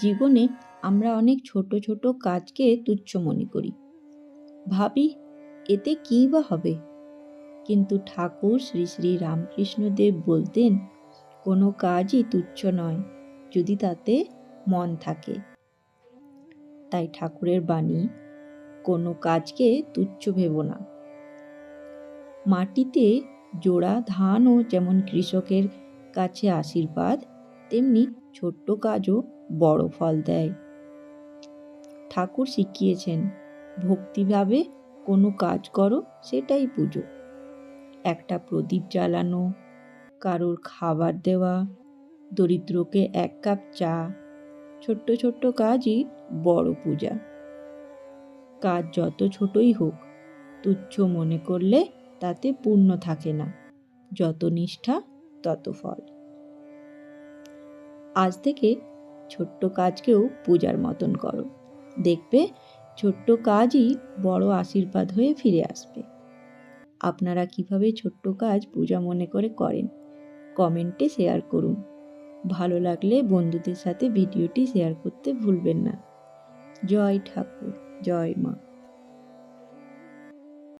জীবনে আমরা অনেক ছোট ছোট কাজকে তুচ্ছ মনে করি, ভাবি এতে কী বা হবে। কিন্তু ঠাকুর শ্রী শ্রী রামকৃষ্ণদেব বলতেন, কোনো কাজই তুচ্ছ নয় যদি তাতে মন থাকে। তাই ঠাকুরের বাণী, কোনো কাজকে তুচ্ছ ভেবো না। মাটিতে জোড়া ধানও যেমন কৃষকের কাছে আশীর্বাদ, তেমনি ছোট্ট কাজও বড় ফল দেয়। ঠাকুর শিখিয়েছেন, ভক্তিভাবে কোনো কাজ করো, সেটাই পুজো। একটা প্রদীপ জ্বালানো, কারোর খাবার দেওয়া, দরিদ্রকে এক কাপ চা, ছোট্ট ছোট্ট কাজই বড় পূজা। কাজ যত ছোটই হোক, তুচ্ছ মনে করলে তাতে পূর্ণ থাকে না। যত নিষ্ঠা তত ফল। আজ থেকে ছোট্ট কাজকেও পূজার মতন করো, দেখবে ছোট্ট কাজই বড় আশীর্বাদ হয়ে ফিরে আসবে। আপনারা কিভাবে ছোট্ট কাজ পূজা মনে করে করেন, কমেন্টে শেয়ার করুন। ভালো লাগলে বন্ধুদের সাথে ভিডিওটি শেয়ার করতে ভুলবেন না। জয় ঠাকুর, জয় মা।